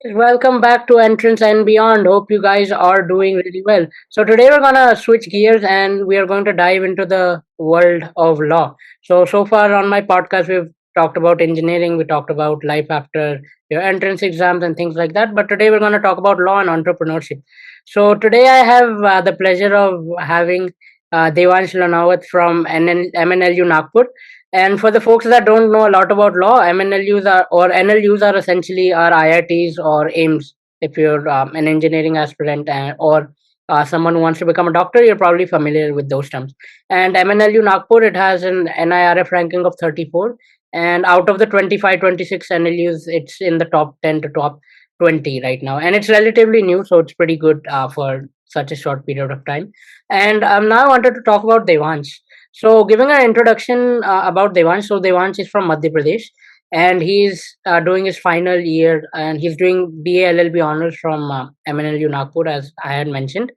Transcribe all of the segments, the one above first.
Welcome back to Entrance and Beyond. Hope you guys are doing really well. So today we're gonna switch gears and we are going to dive into the world of law. So far on my podcast we've talked about engineering, we talked about life after your entrance exams and things like that. But today we're gonna talk about law and entrepreneurship. So today I have the pleasure of having Devansh Lunawat from MNLU Nagpur. And for the folks that don't know a lot about law, MNLUs are or NLUs are essentially our IITs or AIMS. If you're an engineering aspirant or someone who wants to become a doctor, you're probably familiar with those terms. And MNLU Nagpur, it has an NIRF ranking of 34. And out of the 25, 26 NLUs, it's in the top 10 to top 20 right now. And it's relatively new, so it's pretty good for such a short period of time. And now I wanted to talk about Devansh. So, giving an introduction about Devansh. So, Devansh is from Madhya Pradesh, and he's doing his final year, and he's doing BA LLB honors from MNLU Nagpur, as I had mentioned.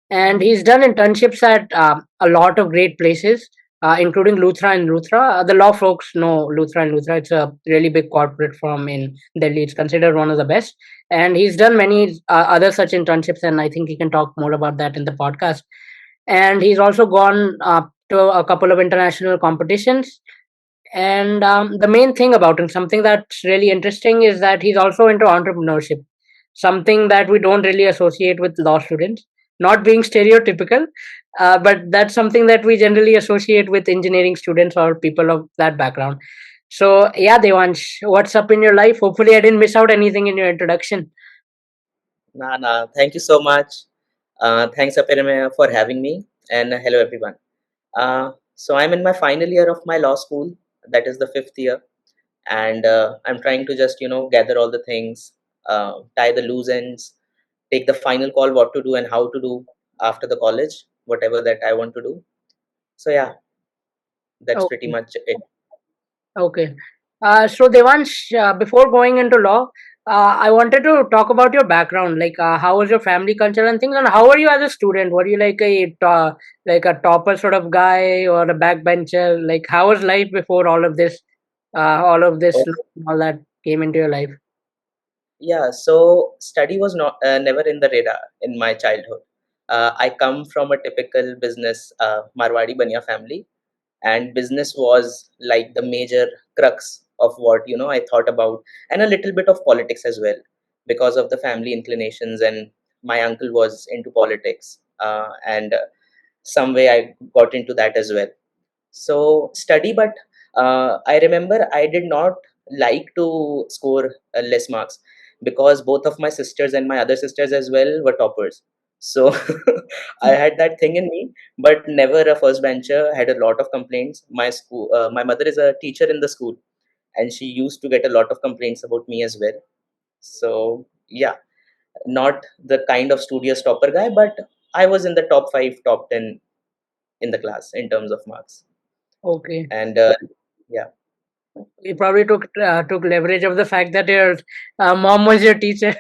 And he's done internships at a lot of great places, including Luthra and Luthra. The law folks know Luthra and Luthra. It's a really big corporate firm in Delhi. It's considered one of the best. And he's done many other such internships, and I think he can talk more about that in the podcast. And he's also gone to a couple of international competitions. And the main thing about him, something that's really interesting, is that he's also into entrepreneurship, something that we don't really associate with law students. Not being stereotypical, but that's something that we generally associate with engineering students or people of that background. So, yeah, Devansh, what's up in your life? Hopefully, I didn't miss out anything in your introduction. Nah, nah. Thank you so much. Thanks, Apirame, for having me. And hello, everyone. So I'm in my final year of my law school. That is the fifth year, and I'm trying to just gather all the things, tie the loose ends, take the final call what to do and how to do after the college, whatever that I want to do. So yeah, that's pretty Okay. much it. Okay. So Devansh, before going into law, I wanted to talk about your background. Like, how was your family culture and things, and how are you as a student? Were you like like a topper sort of guy or a backbencher? Like, how was life before all of this, Oh, all that came into your life? yeah. So study was not never in the radar in my childhood. I come from a typical business Marwadi Baniya family, and business was like the major crux of what I thought about, and a little bit of politics as well, because of the family inclinations. And my uncle was into politics, and some way I got into that as well. So study, but I remember I did not like to score less marks, because both of my sisters and my other sisters as well were toppers. So I had that thing in me, but never a first bencher. Had a lot of complaints. My mother is a teacher in the school, and she used to get a lot of complaints about me as well. So yeah, not the kind of studious topper guy, but I was in the top 5, top 10 in the class in terms of marks. Okay. And yeah. You probably took leverage of the fact that your mom was your teacher.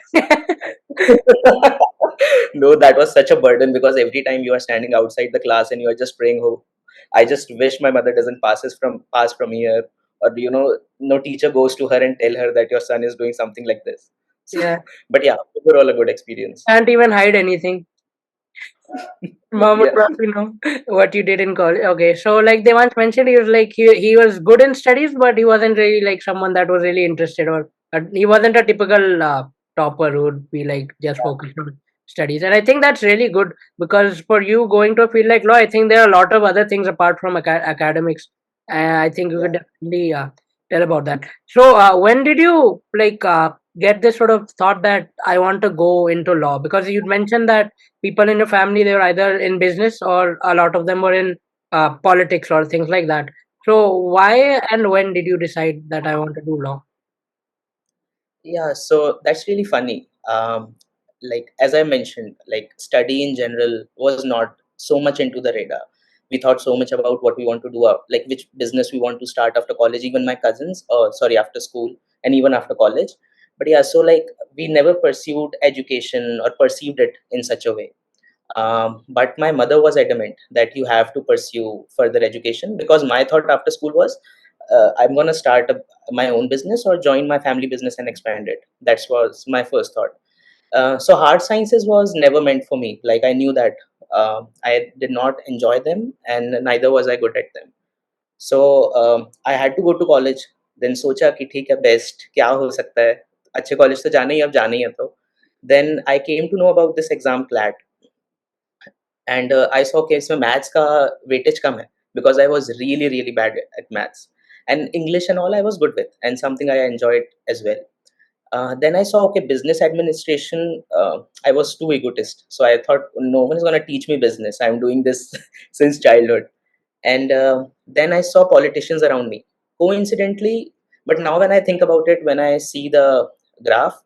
No, that was such a burden, because every time you are standing outside the class and you are just praying, oh, I just wish my mother doesn't pass from here, or no teacher goes to her and tell her that your son is doing something like this. Yeah. But yeah, overall a good experience. Can't even hide anything. Mom would Yeah. probably know what you did in college. Okay, so like they once mentioned, he was like he was good in studies, but he wasn't really like someone that was really interested, or he wasn't a typical topper who would be like just focused on studies. And I think that's really good because for you going to a field like law, I think there are a lot of other things apart from academics. And I think you could Yeah. definitely tell about that. So when did you like get this sort of thought that I want to go into law? Because you mentioned that people in your family, they were either in business or a lot of them were in politics or things like that. So why and when did you decide that I want to do law? Yeah, so that's really funny. Like as I mentioned, like study in general was not so much into the radar. We thought so much about what we want to do, like which business we want to start after college. Even my cousins, sorry, after school and even after college. But yeah, so like we never pursued education or perceived it in such a way. But my mother was adamant that you have to pursue further education, because my thought after school was, I'm going to start my own business or join my family business and expand it. That was my first thought. So hard sciences was never meant for me. Like, I knew that I did not enjoy them, and neither was I good at them. So I had to go to college. Then सोचा कि ठीक है, best क्या हो सकता है, अच्छे college तो जाना ही, अब जाना ही है तो. Then I came to know about this exam CLAT, and I saw कि इसमें maths का weightage कम है, because I was really really bad at maths, and English and all I was good with, and something I enjoyed as well. Then I saw, okay, business administration. I was too egotist, so I thought no one is gonna teach me business. I'm doing this since childhood. And then I saw politicians around me, coincidentally. But now when I think about it, when I see the graph,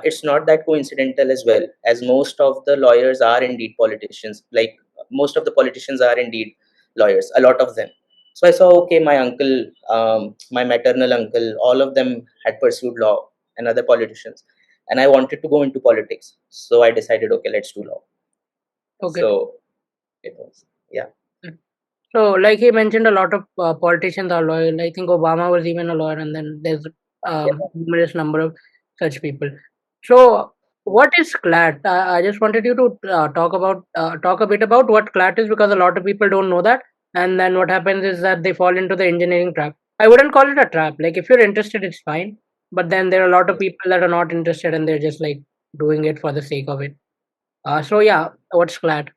it's not that coincidental as well, as most of the lawyers are indeed politicians. Like, most of the politicians are indeed lawyers, a lot of them. So I saw, okay, my uncle, my maternal uncle, all of them had pursued law, and other politicians, and I wanted to go into politics. So I decided, okay, let's do law. Okay. So it was, yeah. So, like he mentioned, a lot of politicians are loyal. I think Obama was even a lawyer, and then there's numerous number of such people. So, what is CLAT? I just wanted you to talk a bit about what CLAT is, because a lot of people don't know that. And then what happens is that they fall into the engineering trap. I wouldn't call it a trap. Like, if you're interested, it's fine. But then there are a lot of people that are not interested, and they're just like doing it for the sake of it. So yeah, what's CLAT?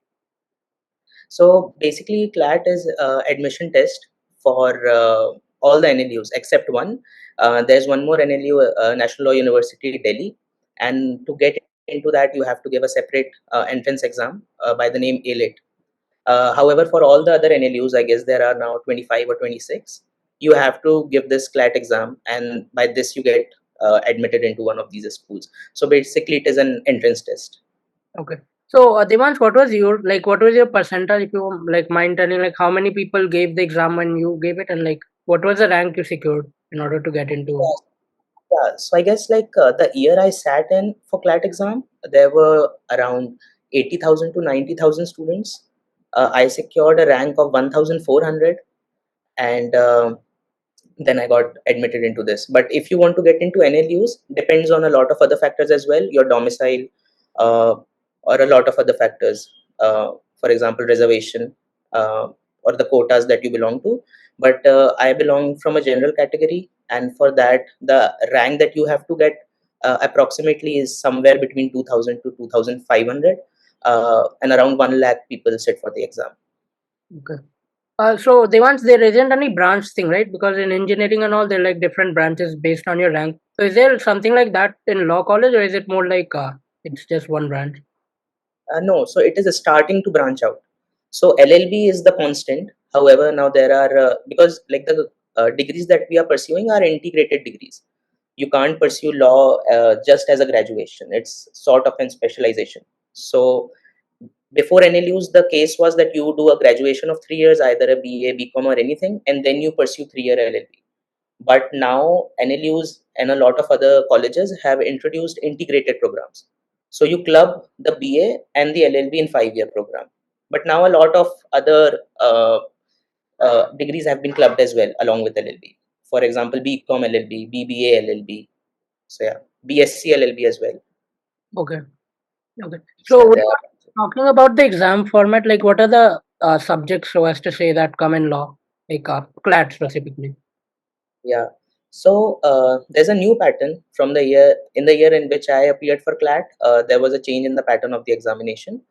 So basically, CLAT is admission test for all the NLUs except one. There's one more NLU, National Law University, Delhi, and to get into that, you have to give a separate entrance exam by the name ALET. However, for all the other NLUs, I guess there are now 25 or 26. You have to give this CLAT exam, and by this you get admitted into one of these schools. So basically, it is an entrance test. Okay. So, Devansh, what was your percentile? If you like mind telling, like how many people gave the exam when you gave it, and like what was the rank you secured in order to get into? Yeah, so I guess, like, the year I sat in for CLAT exam, there were around 80,000 to 90,000 students. I secured a rank of 1,400, and then I got admitted into this. But if you want to get into NLUs, depends on a lot of other factors as well, your domicile, uh, or a lot of other factors. For example, reservation, or the quotas that you belong to. But I belong from a general category, and for that, the rank that you have to get approximately is somewhere between 2,000 to 2,500, and around 1 lakh people sit for the exam. Okay. So Devansh, there isn't any branch thing, right? Because in engineering and all, there are like different branches based on your rank. So is there something like that in law college, or is it more like it's just one branch? No, so it is starting to branch out. So LLB is the constant. However, now there are, because like the degrees that we are pursuing are integrated degrees. You can't pursue law just as a graduation. It's sort of a specialization. So before NLUs, the case was that you do a graduation of 3 years, either a BA, BCom, or anything, and then you pursue 3-year LLB. But now NLUs and a lot of other colleges have introduced integrated programs. So you club the BA and the LLB in 5-year program. But now a lot of other degrees have been clubbed as well along with LLB. For example, BCom LLB, BBA LLB. So yeah, BSc LLB as well. Okay. Okay. So So yeah, what there are. about talking about the exam format? Like, what are the subjects, so as to say, that come in law, like CLAT specifically? Yeah. So there's a new pattern from the year in which I appeared for CLAT. There was a change in the pattern of the examination.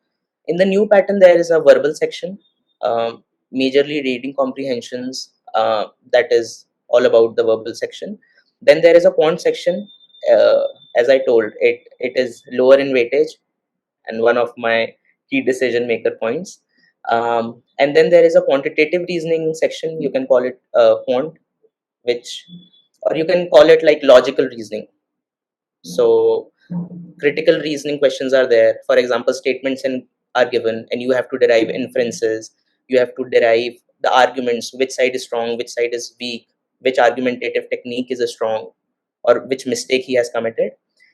In the new pattern, there is a verbal section, majorly reading comprehensions. That is all about the verbal section. Then there is a quant section. As I told, it is lower in weightage, and one of my key decision maker points. And then there is a quantitative reasoning section. You can call it quant, which, or you can call it like logical reasoning. So critical reasoning questions are there. For example, statements are given, and you have to derive inferences. You have to derive the arguments, which side is strong, which side is weak, which argumentative technique is a strong, or which mistake he has committed.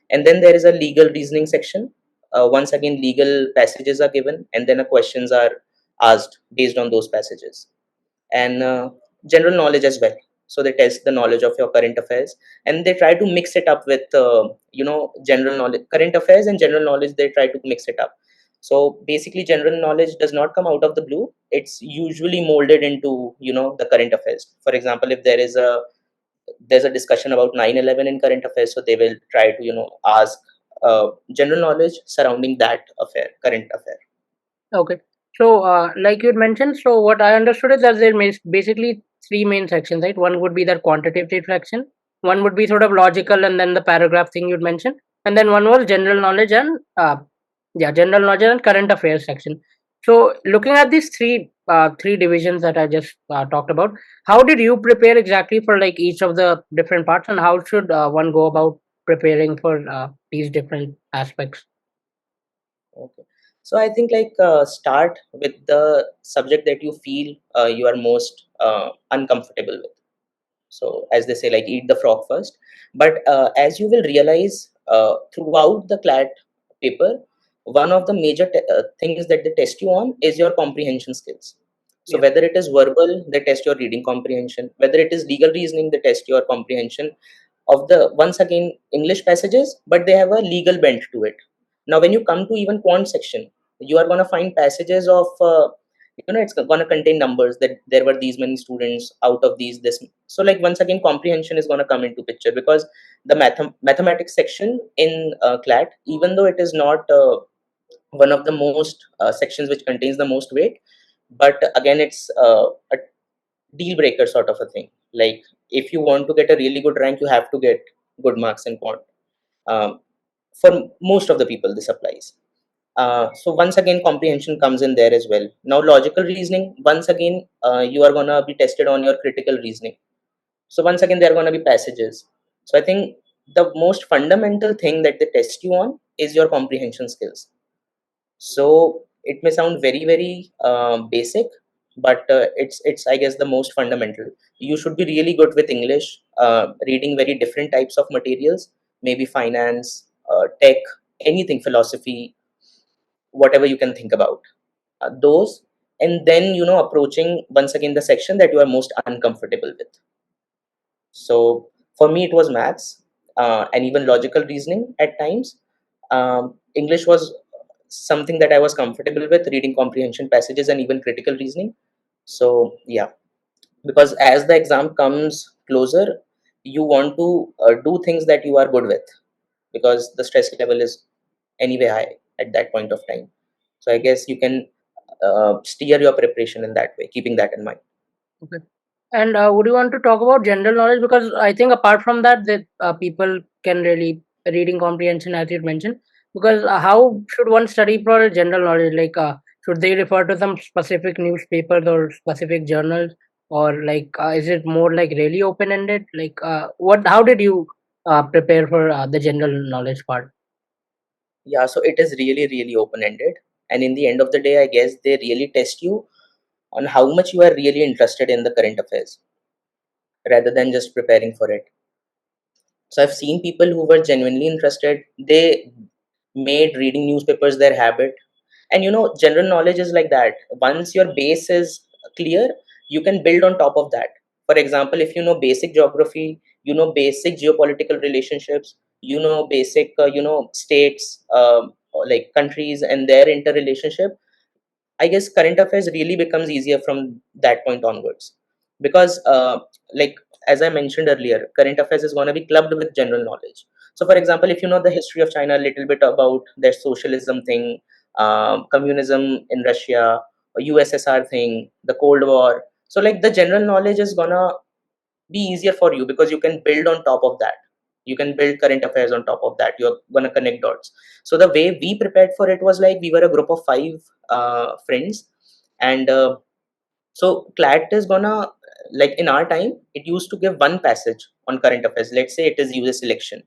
And then there is a legal reasoning section. Once again, legal passages are given, and then questions are asked based on those passages, and general knowledge as well. So they test the knowledge of your current affairs, and they try to mix it up with general knowledge, current affairs and general knowledge. They try to mix it up. So basically, general knowledge does not come out of the blue. It's usually molded into the current affairs. For example, if there's a discussion about 9/11 in current affairs, so they will try to ask general knowledge surrounding that affair, current affair. Okay. So, like you had mentioned, so what I understood is that there is basically three main sections, right? One would be the quantitative section, one would be sort of logical, and then the paragraph thing you'd mentioned, and then one was general knowledge and general knowledge and current affairs section. So, looking at these three divisions that I just talked about, how did you prepare exactly for like each of the different parts, and how should one go about preparing for these different aspects? Okay. So I think like start with the subject that you feel you are most uncomfortable with. So as they say, like eat the frog first. But as you will realize throughout the CLAT paper, one of the major things that they test you on is your comprehension skills. So Yeah. whether it is verbal, they test your reading comprehension. Whether it is legal reasoning, they test your comprehension of the once again English passages, but they have a legal bent to it. Now, when you come to even quant section, you are going to find passages of it's going to contain numbers that there were these many students out of these this. So like once again, comprehension is going to come into picture because the mathematics section in CLAT, even though it is not one of the most sections which contains the most weight, but again, it's a deal breaker sort of a thing. Like if you want to get a really good rank, you have to get good marks in quant. Um, for most of the people, this applies. So once again, comprehension comes in there as well. Now, logical reasoning, once again, you are gonna be tested on your critical reasoning. So once again, there are gonna be passages. So I think the most fundamental thing that they test you on is your comprehension skills. So it may sound very very basic, but it's I guess the most fundamental. You should be really good with English, reading very different types of materials, maybe finance, tech, anything, philosophy, whatever you can think about those, and then approaching once again the section that you are most uncomfortable with. So for me it was maths, and even logical reasoning at times. English was something that I was comfortable with, reading comprehension passages and even critical reasoning. So yeah, because as the exam comes closer, you want to do things that you are good with, because the stress level is anyway high at that point of time. So I guess you can steer your preparation in that way, keeping that in mind. Okay. And would you want to talk about general knowledge? Because I think apart from that, that people can really reading comprehension, as you mentioned. Because how should one study for general knowledge? Like, should they refer to some specific newspapers or specific journals, or like, is it more like really open ended? Like, what? How did you prepare for the general knowledge part? Yeah, so it is really really open ended, and in the end of the day, I guess they really test you on how much you are really interested in the current affairs rather than just preparing for it. So I've seen people who were genuinely interested, they made reading newspapers their habit. And general knowledge is like that. Once your base is clear, you can build on top of that. For example, if you know basic geography, you know basic geopolitical relationships, you know basic states, like countries and their interrelationship, I guess current affairs really becomes easier from that point onwards, because like as I mentioned earlier, current affairs is going to be clubbed with general knowledge. So for example, if you know the history of China, a little bit about their socialism thing, communism in Russia, USSR thing, the Cold War, so like the general knowledge is gonna be easier for you because you can build on top of that. You can build current affairs on top of that. You're gonna connect dots. So the way we prepared for it was like we were a group of five friends, and so CLAT is gonna, like in our time, it used to give one passage on current affairs. Let's say it is US election,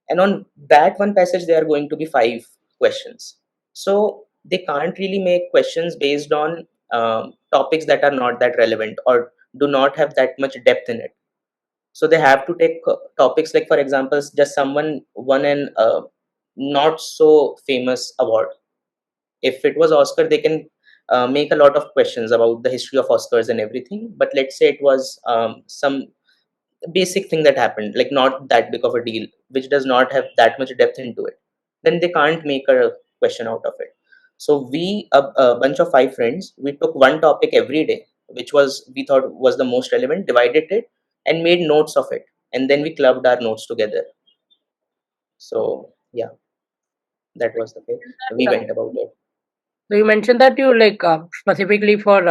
and on that one passage there are going to be five questions. So they can't really make questions based on topics that are not that relevant or do not have that much depth in it. So they have to take topics like, for example, just someone won an not so famous award. If it was Oscar, they can make a lot of questions about the history of Oscars and everything. But let's say it was some basic thing that happened, like not that big of a deal, which does not have that much depth into it, then they can't make a question out of it. So we, a bunch of 5 friends, we took one topic every day, which was we thought was the most relevant, divided it, and made notes of it, and then we clubbed our notes together. So yeah, that was the way we Uh, went about it. So you mentioned that you like specifically for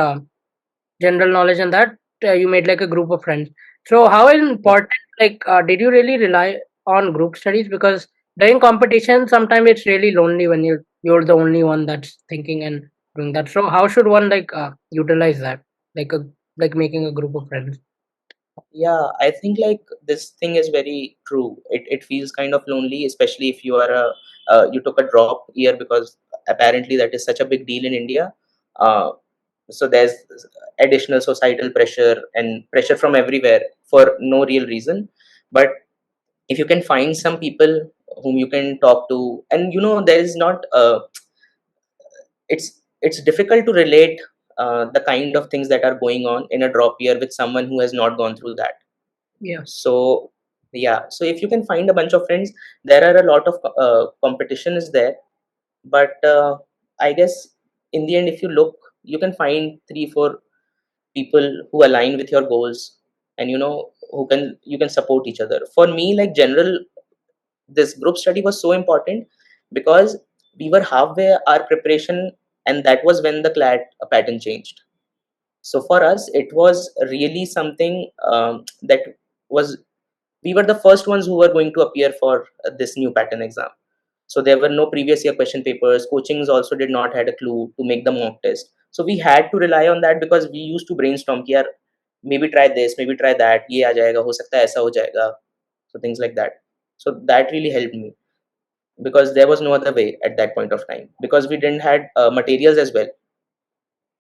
general knowledge and that you made like a group of friends. So how Yeah. important like did you really rely on group studies? Because during competition sometimes it's really lonely when you're the only one that's thinking and doing that. So how should one like utilize that, like a like making a group of friends? Yeah, I think like this thing is very true. It feels kind of lonely, especially if you are a you took a drop year, because apparently that is such a big deal in India. Uh, so there's additional societal pressure and pressure from everywhere for no real reason. But if you can find some people whom you can talk to, and there is not it's difficult to relate the kind of things that are going on in a drop year with someone who has not gone through that. Yeah, So yeah, so if you can find a bunch of friends, there are a lot of competition is there. But I guess in the end, if you look, you can find 3 4 people who align with your goals, and who can you can support each other. For me, like general, this group study was so important because we were halfway our preparation, and that was when the CLAT pattern changed. So for us, it was really something that was we were the first ones who were going to appear for this new pattern exam. So there were no previous year question papers. Coachings also did not had a clue to make the mock test. So we had to rely on that because we used to brainstorm कि यार maybe try this, maybe try that, ये आ जाएगा, हो सकता है ऐसा हो जाएगा. So things like that. So that really helped me because there was no other way at that point of time because we didn't had materials as well.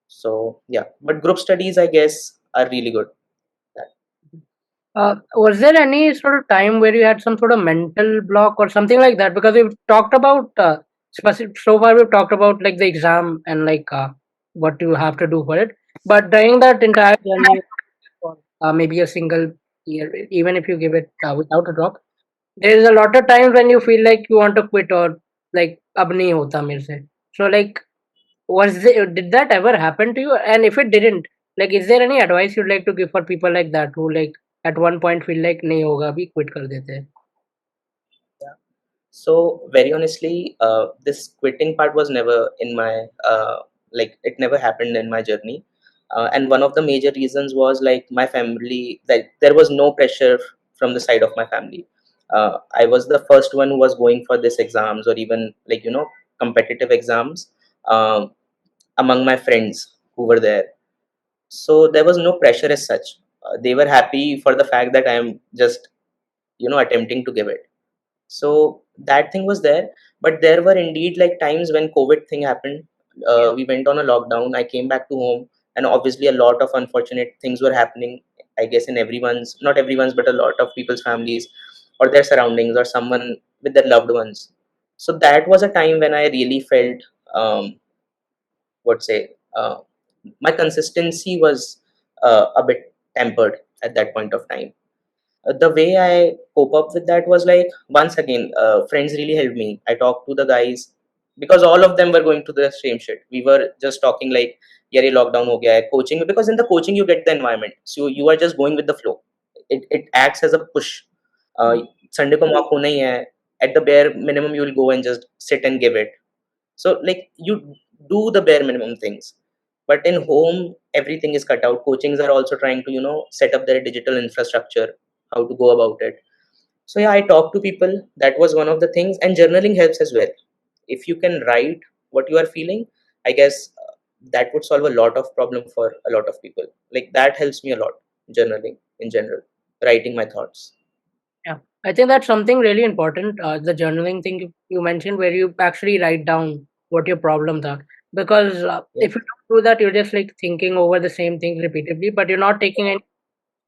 So yeah, but group studies I guess are really good. was there any sort of time where you had some sort of mental block or something like that? Because we've talked about specific so far we've talked about like the exam and like what you have to do for it, but during that entire journey or maybe a single year, even if you give it without a drop, there is a lot of times when you feel like you want to quit or like ab nahi hota mere se. So like did that ever happen to you? And if it didn't, like is there any advice you'd like to give for people like that who like at one point feel like nahi hoga abhi quit kar dete hain? So very honestly, this quitting part was never in my like it never happened in my journey. And one of the major reasons was like my family, like there was no pressure from the side of my family. I was the first one who was going for this exams or even like competitive exams among my friends who were there. So there was no pressure as such. They were happy for the fact that I am just attempting to give it. So that thing was there, but there were indeed like times when COVID thing happened. Yeah. We went on a lockdown. I came back to home, and obviously a lot of unfortunate things were happening. I guess in everyone's, not everyone's, but a lot of people's families or their surroundings or someone with their loved ones. So that was a time when I really felt, what say, my consistency was a bit tempered at that point of time. The way I cope up with that was like once again, friends really helped me. I talked to the guys because all of them were going to the same shit. We were just talking like, "Yeah, ये lockdown हो गया है." Coaching, because in the coaching you get the environment, so you are just going with the flow. It acts as a push. Sunday को mock होना ही है. At the bare minimum, you will go and just sit and give it. So like you do the bare minimum things, but in home everything is cut out. Coachings are also trying to set up their digital infrastructure, how to go about it. So yeah, I talk to people. That was one of the things, and journaling helps as well. If you can write what you are feeling, I guess that would solve a lot of problem for a lot of people. Like that helps me a lot. Journaling in general, writing my thoughts. Yeah, I think that's something really important. The journaling thing you mentioned, where you actually write down what your problems are. Because Yeah, if you don't do that, you're just like thinking over the same thing repeatedly, but you're not taking any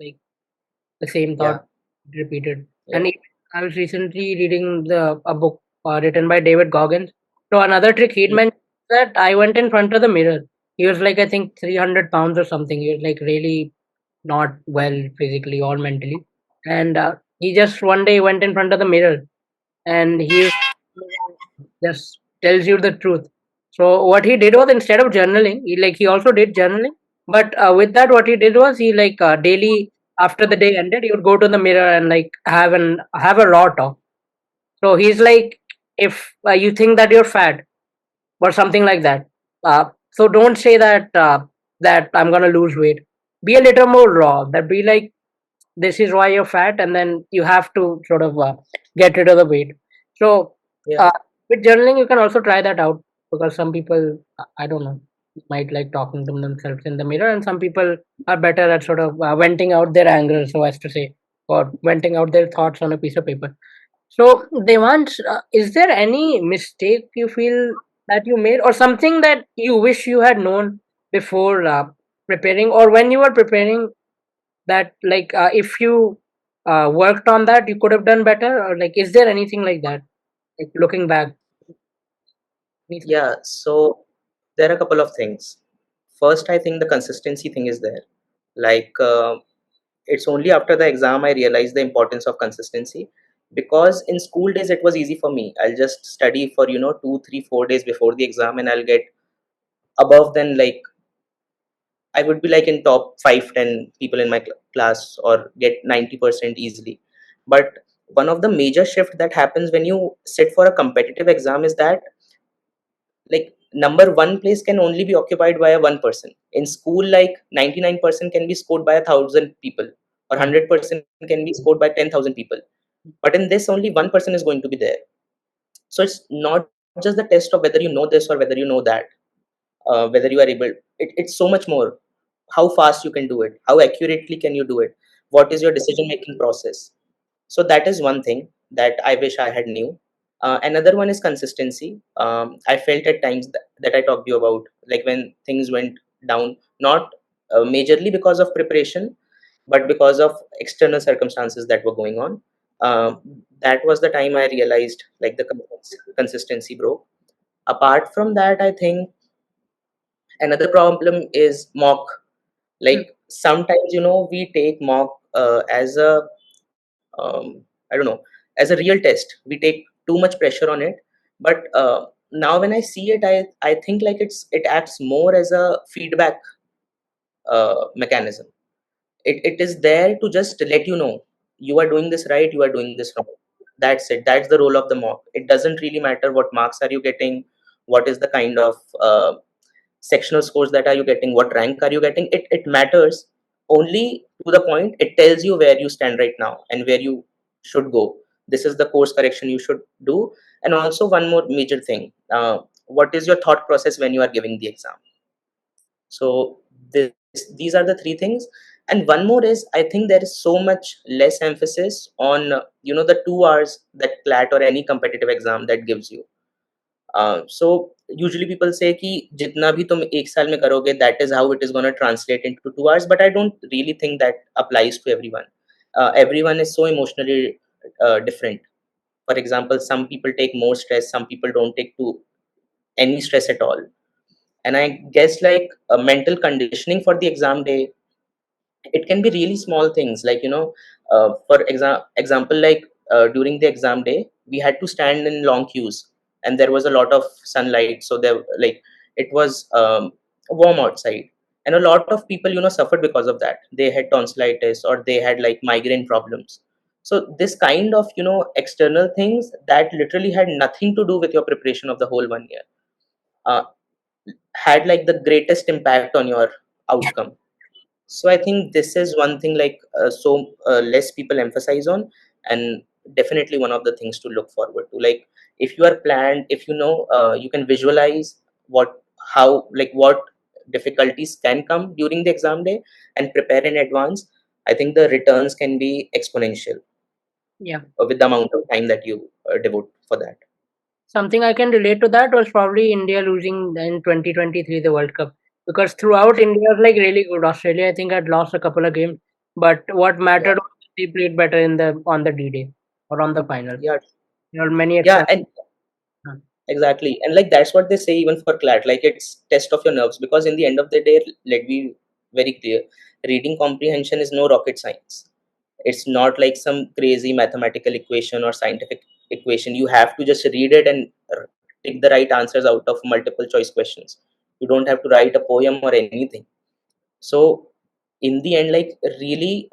like the same yeah, thought repeated. yeah. And even I was recently reading the a book written by David Goggins. So another trick he'd Mm, mentioned that I went in front of the mirror. He was like, I think 300 pounds or something. He was like really not well physically or mentally. And he just one day went in front of the mirror and he just tells you the truth. So what he did was, instead of journaling, he also did journaling, but with that, what he did was he daily after the day ended, he would go to the mirror and like have a raw talk. So he's like, if you think that you're fat or something like that, so don't say that I'm gonna lose weight. Be a little more raw. That be like, this is why you're fat, and then you have to sort of get rid of the weight. So Yeah, uh, with journaling you can also try that out, because some people, I don't know, might like talking to themselves in the mirror, and some people are better at sort of venting out their anger, so as to say, or venting out their thoughts on a piece of paper. So Devansh, is there any mistake you feel that you made, or something that you wish you had known before preparing, or when you were preparing, that if you worked on that you could have done better, or like is there anything like that, like looking back, anything? yeah. So there are a couple of things. First, I think the consistency thing is there. Like, it's only after the exam I realized the importance of consistency. Because in school days it was easy for me. I'll just study for 2, 3, 4 days before the exam, and I'll get above than, like, I would be like in top 5, 10 people in my class, or get 90% easily. But one of the major shift that happens when you sit for a competitive exam is that, like, number one place can only be occupied by a one person. In school, like, 99% can be scored by 1,000 people, or Yeah. 100% can be scored by 10,000 people. But in this, only one person is going to be there. So it's not just the test of whether you know this or whether you know that, whether you are able. It's so much more. How fast you can do it, how accurately can you do it, what is your decision making process. So that is one thing that I wish I had knew. Another one is consistency. I felt at times that I talked to you about, like, when things went down, not majorly because of preparation, but because of external circumstances that were going on. That was the time I realized, like, the consistency broke. Apart from that, I think another problem is mock. Mm. Like, sometimes, we take mock as a, I don't know, as a real test. We take too much pressure on it. But now when I see it, I think, like, it acts more as a feedback mechanism. It is there to just let you know you are doing this right, you are doing this wrong. That's it. That's the role of the mock. It doesn't really matter what marks are you getting, what is the kind of sectional scores that are you getting, what rank are you getting. It matters only to the point it tells you where you stand right now and where you should go. This is the course correction you should do. And also, one more major thing, what is your thought process when you are giving the exam. So these are the three things. And one more is, I think there is so much less emphasis on the 2 hours that CLAT or any competitive exam that gives you. So usually people say कि जितना भी तुम एक साल में करोगे, that is how it is going to translate into 2 hours. But I don't really think that applies to everyone. Everyone is so emotionally different. For example, some people take more stress, some people don't take to any stress at all. And I guess, like, mental conditioning for the exam day, it can be really small things, like, for example, like, during the exam day we had to stand in long queues, and there was a lot of sunlight, so there, like, it was warm outside. And a lot of people suffered because of that. They had tonsillitis, or they had, like, migraine problems. So this kind of external things that literally had nothing to do with your preparation of the whole one year, uh, had, like, the greatest impact on your outcome. So I think this is one thing, like, less people emphasize on. And definitely one of the things to look forward to. Like, if you are planned, if you can visualize what difficulties can come during the exam day, and prepare in advance, I think the returns can be exponential Yeah. with the amount of time that you devote for that. Something I can relate to that was probably India losing in 2023 the World Cup, because throughout India was like really good. Australia, I think, had lost a couple of games, but what Yeah, mattered was they played better in the on the D-Day or on the final. yeah, There were many yeah. extra. And Exactly. And like that's what they say even for CLAT, like it's test of your nerves, because in the end of the day, let me very clear, reading comprehension is no rocket science. It's not like some crazy mathematical equation or scientific equation. You have to just read it and take the right answers out of multiple choice questions. You don't have to write a poem or anything. So in the end, like really,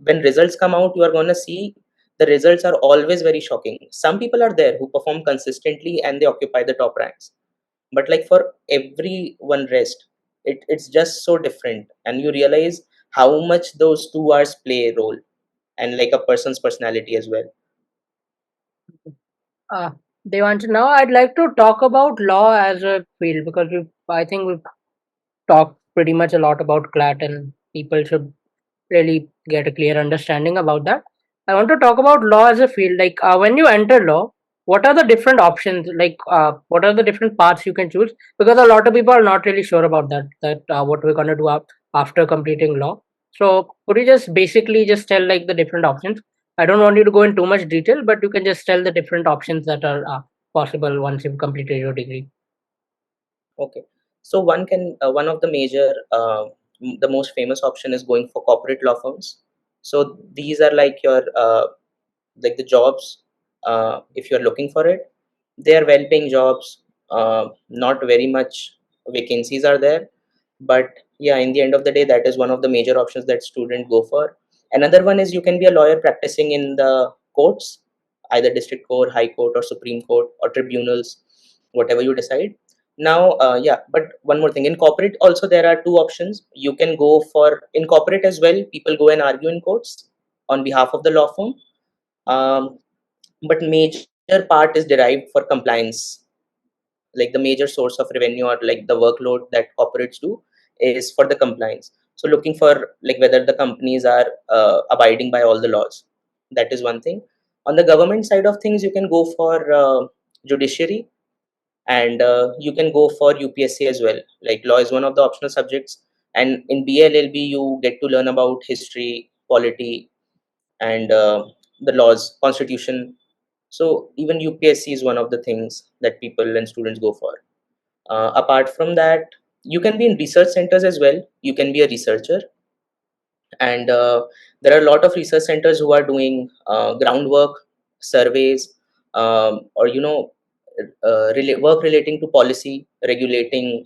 when results come out, you are going to see the results are always very shocking. Some people are there who perform consistently and they occupy the top ranks, but like for everyone rest, it's just so different, and you realize how much those 2 hours play a role, and like a person's personality as well. Uh, Devansh, now I'd like to talk about law as a field because I think we've talked pretty much a lot about CLAT and people should really get a clear understanding about that. I want to talk about law as a field. Like when you enter law, what are the different options? Like what are the different paths you can choose? Because a lot of people are not really sure about that. That what we're gonna do after completing law. So could you just basically just tell like the different options? I don't want you to go in too much detail, but you can just tell the different options that are possible once you've completed your degree. Okay, so one of the major the most famous option is going for corporate law firms. So these are like your like the jobs, if you're looking for it, they are well paying jobs, not very much vacancies are there, but yeah, in the end of the day, that is one of the major options that student go for. Another one is you can be a lawyer practicing in the courts, either district court, high court, or supreme court, or tribunals, whatever you decide. Now yeah, but one more thing, in corporate also there are two options. You can go for, in corporate as well, people go and argue in courts on behalf of the law firm, um, but major part is derived for compliance. Like the major source of revenue or like the workload that corporates do is for the compliance. So looking for like whether the companies are abiding by all the laws. That is one thing. On the government side of things, you can go for judiciary, and you can go for UPSC as well. Like law is one of the optional subjects, and in BLLB you get to learn about history, polity, and the laws, constitution. So even UPSC is one of the things that people and students go for. Apart from that, you can be in research centers as well. You can be a researcher, and there are a lot of research centers who are doing groundwork, surveys, or work relating to policy, regulating,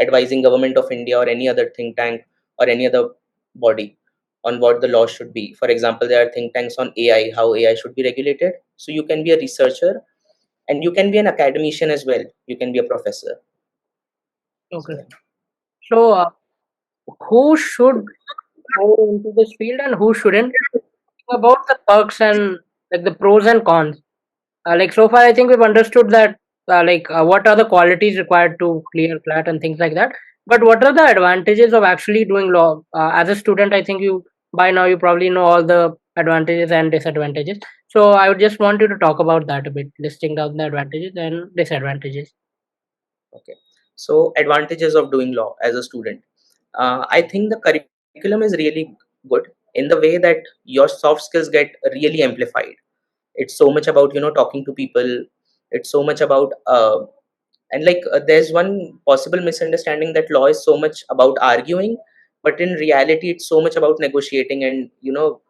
advising government of India or any other think tank or any other body on what the law should be. For example, there are think tanks on AI, how AI should be regulated. So you can be a researcher, and you can be an academician as well. You can be a professor. So Okay. So who should go into this field and who shouldn't? About the perks and like the pros and cons. Like so far, I think we've understood that what are the qualities required to clear CLAT and things like that. But what are the advantages of actually doing law? As a student, I think you by now you probably know all the advantages and disadvantages. So I would just want you to talk about that a bit, listing down the advantages and disadvantages. okay. So advantages of doing law as a student. I think the curriculum is really good in the way that your soft skills get really amplified. It's so much about talking to people. It's so much about and like there's one possible misunderstanding that law is so much about arguing, but in reality, it's so much about negotiating and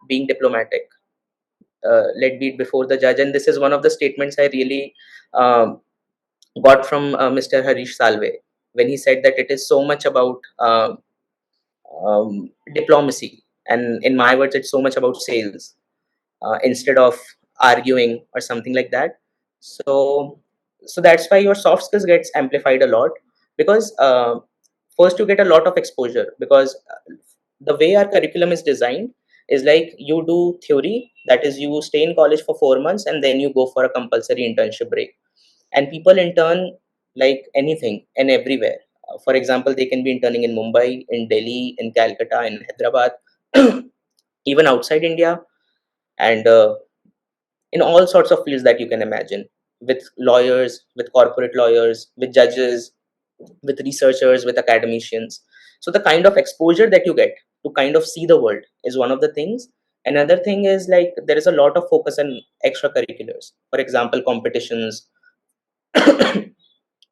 being diplomatic. Let be it before the judge, and this is one of the statements I really um, got from Mr. Harish Salve, when he said that it is so much about diplomacy, and in my words, it's so much about sales instead of arguing or something like that. So, so that's why your soft skills gets amplified a lot, because first you get a lot of exposure, because the way our curriculum is designed is like you do theory, that is you stay in college for 4 months and then you go for a compulsory internship break, and people intern like anything and everywhere. For example, they can be interning in Mumbai, in Delhi, in Calcutta, in Hyderabad, even outside India, and in all sorts of fields that you can imagine, with lawyers, with corporate lawyers, with judges, with researchers, with academicians. So the kind of exposure that you get to kind of see the world is one of the things. Another thing is like there is a lot of focus on extracurriculars, for example competitions,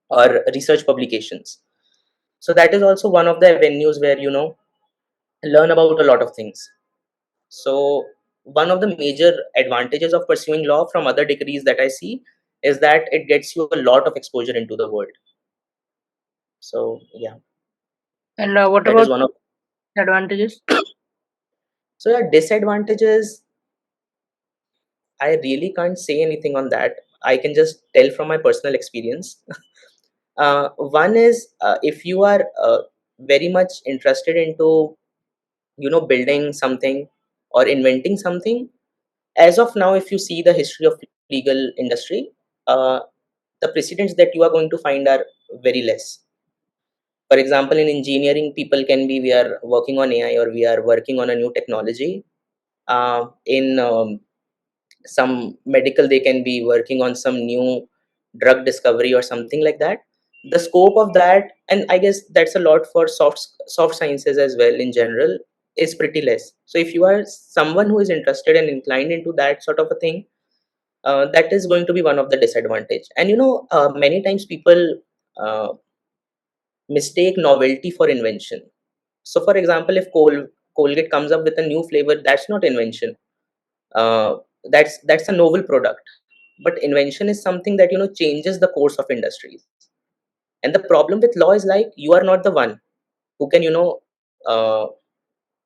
or research publications. So that is also one of the avenues where learn about a lot of things. So one of the major advantages of pursuing law from other degrees that I see is that it gets you a lot of exposure into the world. So yeah, And what that is about one of. advantages? So yeah, disadvantages, I really can't say anything on that. I can just tell from my personal experience. One is, if you are very much interested into building something or inventing something. As of now, if you see the history of legal industry, uh, the precedents that you are going to find are very less. For example, in engineering, people can be, we are working on AI or we are working on a new technology. In some medical, they can be working on some new drug discovery or something like that. The scope of that, and I guess that's a lot for soft sciences as well in general, is pretty less. So if you are someone who is interested and inclined into that sort of a thing, that is going to be one of the disadvantage. And many times people uh, mistake novelty for invention. So for example, if Colgate comes up with a new flavor, that's not invention. uh, that's a novel product. But invention is something that changes the course of industries. And the problem with law is, like, you are not the one who can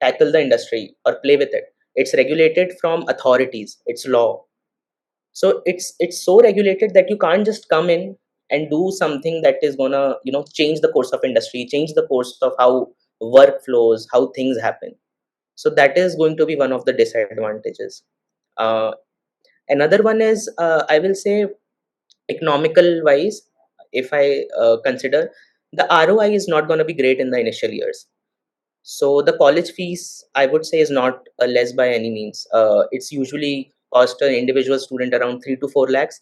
tackle the industry or play with it. It's regulated from authorities, it's law. So it's so regulated that you can't just come in and do something that is gonna change the course of industry, change the course of how work flows, how things happen. So that is going to be one of the disadvantages. uh, Another one is, I will say, economical wise. If I consider, the ROI is not going to be great in the initial years. So the college fees, I would say, is not less by any means. It's usually cost an individual student around 3 to 4 lakhs.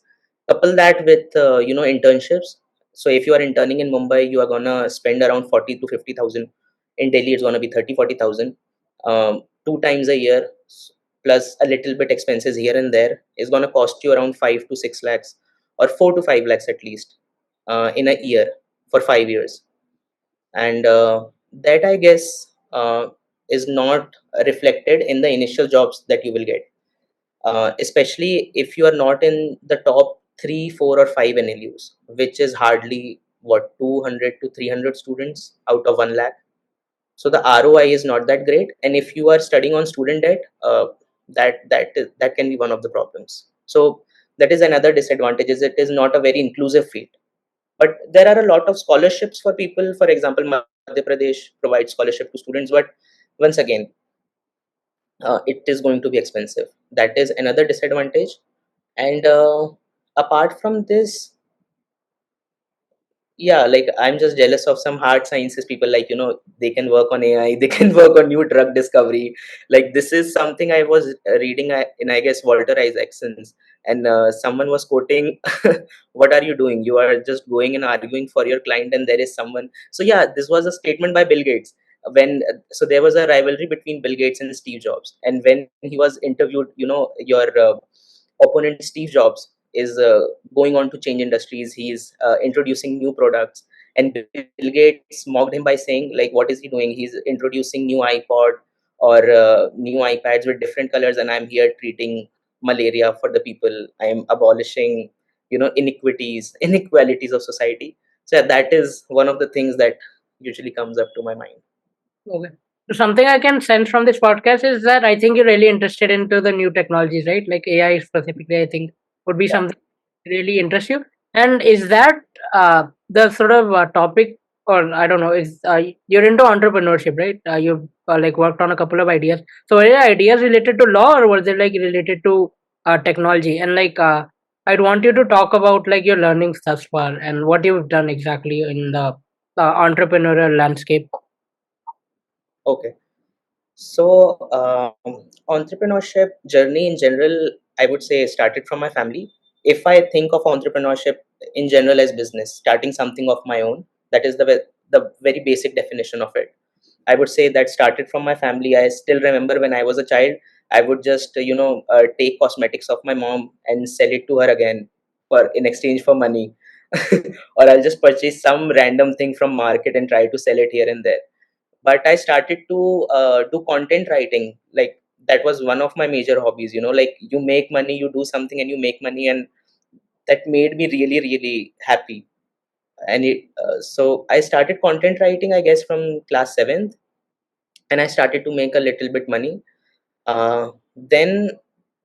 Couple that with internships. So if you are interning in Mumbai, you are gonna spend around 40 to 50,000. In Delhi, it's gonna be 30, 40,000. 2 times a year, plus a little bit expenses here and there, is gonna cost you around 5 to 6 lakhs, or 4 to 5 lakhs at least, in a year for 5 years. And that, I guess, is not reflected in the initial jobs that you will get, especially if you are not in the top 3, 4, or 5 NLUs, which is hardly, what, 200 to 300 students out of 1 lakh. So the ROI is not that great, and if you are studying on student debt, that can be one of the problems. So that is another disadvantage, is it is not a very inclusive field. But there are a lot of scholarships for people. For example, Madhya Pradesh provides scholarship to students, but once again, it is going to be expensive. That is another disadvantage. And apart from this, yeah, like, I'm just jealous of some hard sciences people, like, they can work on AI, they can work on new drug discovery. Like, this is something I was reading in, I guess, Walter Isaacson's. And someone was quoting, what are you doing? You are just going and arguing for your client, and there is someone. So yeah, this was a statement by Bill Gates. When So there was a rivalry between Bill Gates and Steve Jobs, and when he was interviewed, your opponent Steve Jobs is going on to change industries. He's introducing new products, and Bill Gates mocked him by saying, like, what is he doing? He's introducing new iPod or new iPads with different colors, and I'm here treating malaria for the people. I am abolishing, inequalities of society. So yeah, that is one of the things that usually comes up to my mind. Okay. So something I can sense from this podcast is that I think you're really interested into the new technologies, right? Like AI specifically, I think would be Yeah. something really interests you. And is that the sort of topic, or I don't know, is you're into entrepreneurship, right? You've like worked on a couple of ideas. So were your ideas related to law, or was it like related to technology? And like I'd want you to talk about like your learnings thus far and what you've done exactly in the entrepreneurial landscape. Okay. So, entrepreneurship journey in general, I would say, started from my family. If I think of entrepreneurship in general as business, starting something of my own, that is the very basic definition of it. I would say that started from my family. I still remember when I was a child, I would just take cosmetics of my mom and sell it to her again for in exchange for money. or I'll just purchase some random thing from market and try to sell it here and there. But I started to do content writing. Like, that was one of my major hobbies. Like, you make money, you do something and you make money, and that made me really, really happy. And so I started content writing, I guess, from class 7th, and I started to make a little bit money. Then,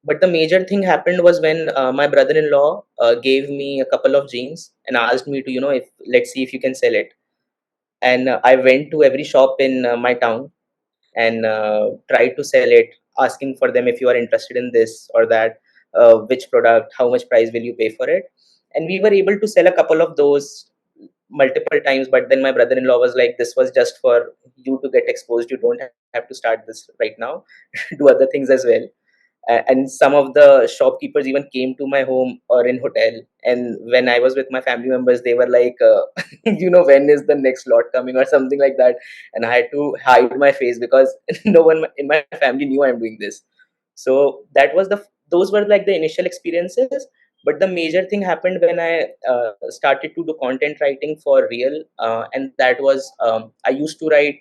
but the major thing happened was when my brother-in-law gave me a couple of jeans and asked me to, if let's see if you can sell it. And I went to every shop in my town and tried to sell it, asking for them, if you are interested in this or that, which product, how much price will you pay for it. And we were able to sell a couple of those multiple times, but then my brother-in-law was like, this was just for you to get exposed, you don't have to start this right now. Do other things as well. And some of the shopkeepers even came to my home or in hotel, and when I was with my family members, they were like, when is the next lot coming or something like that. And I had to hide my face because no one in my family knew I'm doing this. So those were like the initial experiences. But the major thing happened when I started to do content writing for real, and that was, I used to write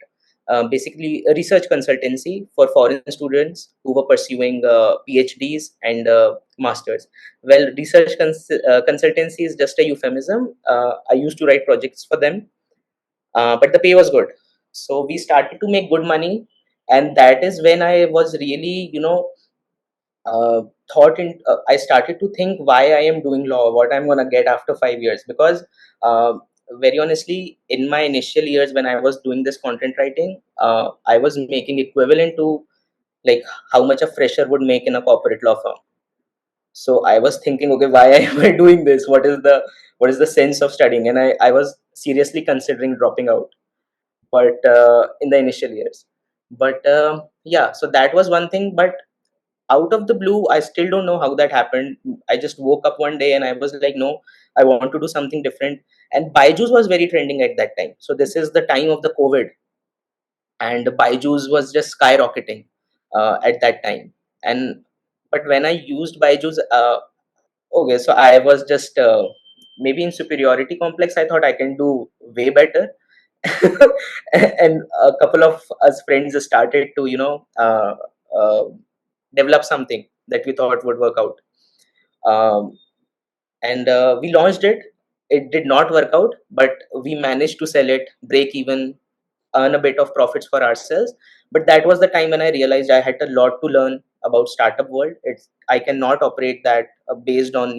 basically a research consultancy for foreign students who were pursuing PhDs and masters. Well, research consultancy is just a euphemism. I used to write projects for them, but the pay was good. So we started to make good money, and that is when I was really, uh, I started to think why I am doing law, what I'm going to get after 5 years. Because uh, very honestly, in my initial years when I was doing this content writing, I was making equivalent to like how much a fresher would make in a corporate law firm. So I was thinking, okay, why am I doing this? What is the sense of studying? And I was seriously considering dropping out, but in the initial years. But yeah, so that was one thing. But out of the blue, I still don't know how that happened. I just woke up one day and I was like, no, I want to do something different. And Byju's was very trending at that time. So this is the time of the COVID, and Byju's was just skyrocketing at that time. And but when I used Byju's, okay, so I was just maybe in superiority complex. I thought I can do way better. And a couple of us friends started to, uh, develop something that we thought would work out. Um, and we launched it. It did not work out, but we managed to sell it, break even, earn a bit of profits for ourselves. But that was the time when I realized I had a lot to learn about startup world. I cannot operate that based on,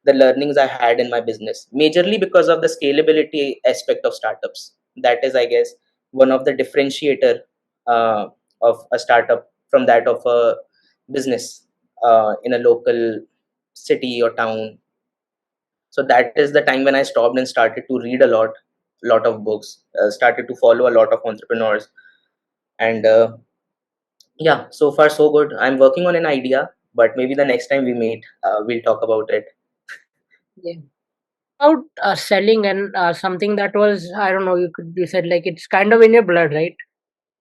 the learnings I had in my business, majorly because of the scalability aspect of startups. That is, I guess, one of the differentiator uh, of a startup from that of a business in a local city or town. So that is the time when I stopped and started to read a lot of books, started to follow a lot of entrepreneurs. And yeah, so far so good. I'm working on an idea, but maybe the next time we meet, we'll talk about it. Yeah. About selling and something that was, I don't know, you said like it's kind of in your blood, right?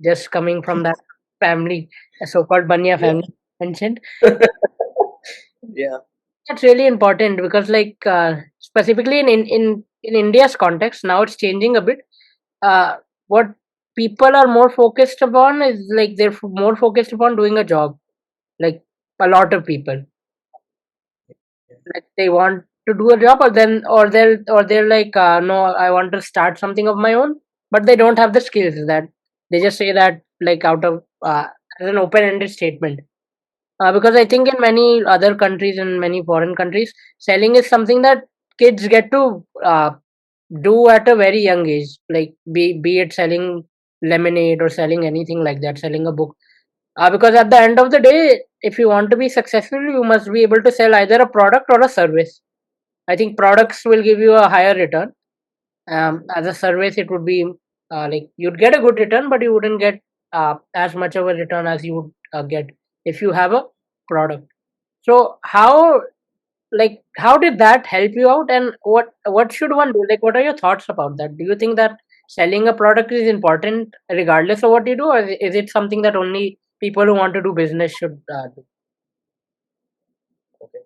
Just coming from that family, a so-called Banya Yeah. family mentioned. Yeah. That's really important because, like, specifically in India's context, now it's changing a bit. What people are more focused upon is like more focused upon doing a job. Like a lot of people, like they want to do a job, or they're like, no, I want to start something of my own, but they don't have the skills. That they just say that like out of as an open-ended statement. Because I think in many other countries, in many foreign countries, selling is something that kids get to do at a very young age. Like be it selling lemonade or selling anything like that, selling a book. Because at the end of the day, if you want to be successful, you must be able to sell either a product or a service. I think products will give you a higher return. As a service, it would be like you'd get a good return, but you wouldn't get as much of a return as you would get if you have a product. So how did that help you out, and what should one do? Like, what are your thoughts about that? Do you think that selling a product is important regardless of what you do, or is it something that only people who want to do business should do? Okay.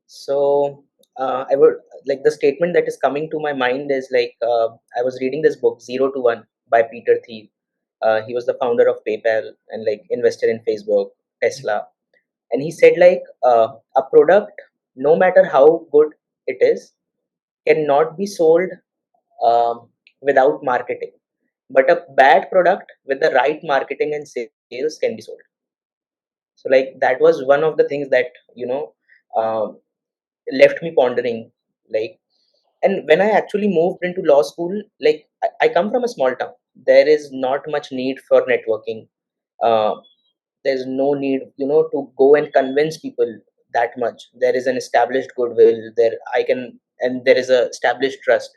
So I would like the statement that is coming to my mind is like I was reading this book Zero to One by Peter Thiel. He was the founder of PayPal and like invested in Facebook, Tesla, and he said like a product, no matter how good it is, cannot be sold um, without marketing, but a bad product with the right marketing and sales can be sold. So like that was one of the things that you know um, left me pondering. Like, and when I actually moved into law school, like I come from a small town. There is not much need for networking. uh, there's no need to go and convince people that much. There is an established goodwill there, I can, and there is a established trust.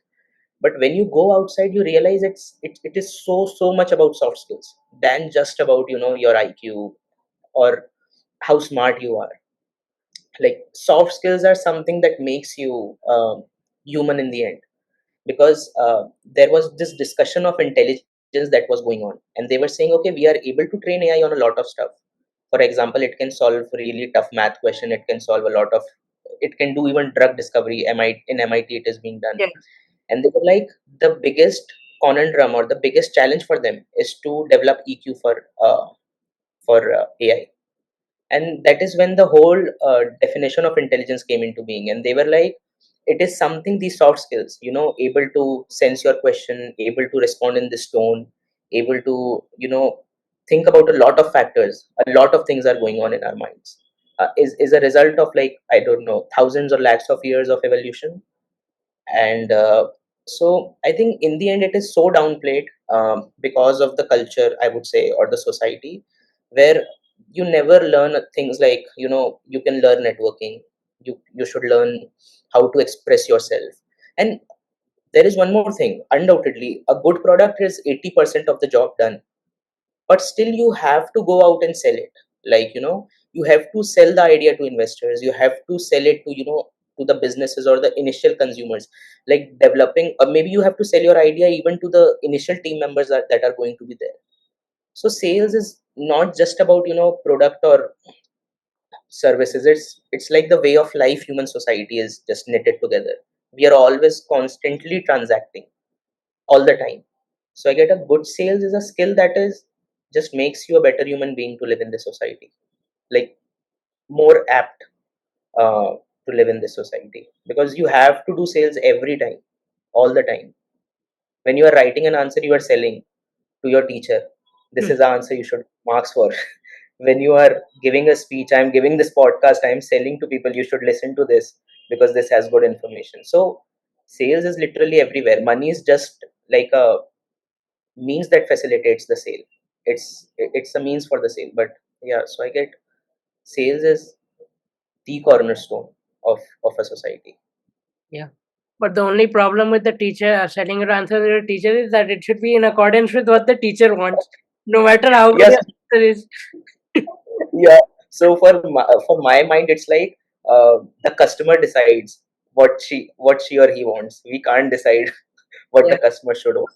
But when you go outside, you realize it is so much about soft skills than just about your IQ or how smart you are. Like soft skills are something that makes you human in the end. Because there was this discussion of intelligence that was going on, and they were saying, okay, we are able to train AI on a lot of stuff. For example, it can solve really tough math question, it can solve a lot of, it can do even drug discovery. In MIT it is being done. Yeah. And they were like, the biggest conundrum or the biggest challenge for them is to develop EQ for AI. And that is when the whole definition of intelligence came into being. And they were like, it is something, these soft skills, able to sense your question, able to respond in this tone, able to think about a lot of factors, a lot of things are going on in our minds, is a result of, like, I don't know, thousands or lakhs of years of evolution. And so I think in the end it is so downplayed, because of the culture, I would say, or the society, where you never learn things like, you can learn networking, you should learn how to express yourself. And there is one more thing, undoubtedly a good product is 80% of the job done, but still you have to go out and sell it. Like, you have to sell the idea to investors, you have to sell it to, to the businesses or the initial consumers, like developing, or maybe you have to sell your idea even to the initial team members that are going to be there. So sales is not just about product or services. It's like the way of life human society is just knitted together. We are always constantly transacting all the time. So I get a good sales is a skill that is just makes you a better human being to live in this society, like more apt to live in this society, because you have to do sales every time, all the time. When you are writing an answer, you are selling to your teacher, this Hmm. is the answer you should marks for. When you are giving a speech, I'm giving this podcast, I'm selling to people, you should listen to this because this has good information. So sales is literally everywhere. Money is just like a means that facilitates the sale. It's a means for the sale. But yeah, so I get sales is the cornerstone of a society. Yeah. But the only problem with the teacher selling your answer to your teacher is that it should be in accordance with what the teacher wants, no matter how good Yes. your answer is. Yeah. So for my mind, it's like the customer decides what she or he wants. We can't decide what Yeah. the customer should want.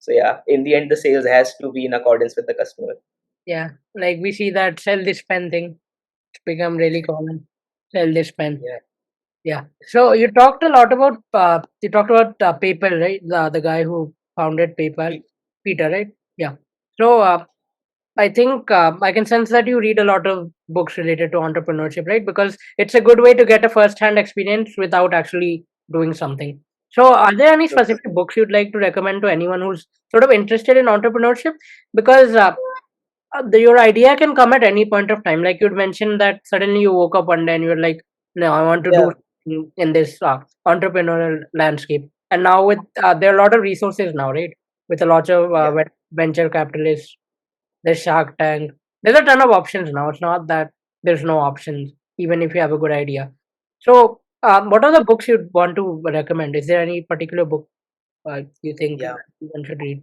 So yeah, in the end, the sales has to be in accordance with the customer. Yeah. Like we see that sell this pen thing. It's become really common. Sell this pen. Yeah. Yeah. So you talked a lot about PayPal, right? The guy who founded PayPal, Peter, right? Yeah. So I think I can sense that you read a lot of books related to entrepreneurship, right? Because it's a good way to get a first-hand experience without actually doing something. So, are there any True. specific books you'd like to recommend to anyone who's sort of interested in entrepreneurship? Because your idea can come at any point of time. Like you'd mentioned that suddenly you woke up one day and you're like, "No, I want to do Yeah. something in this entrepreneurial landscape." And now with there are a lot of resources now, right? With a lot of Yeah. venture capitalists, there's Shark Tank. There's a ton of options now. It's not that there's no options, even if you have a good idea. So, what are the books you'd want to recommend? Is there any particular book you think Yeah. one should read?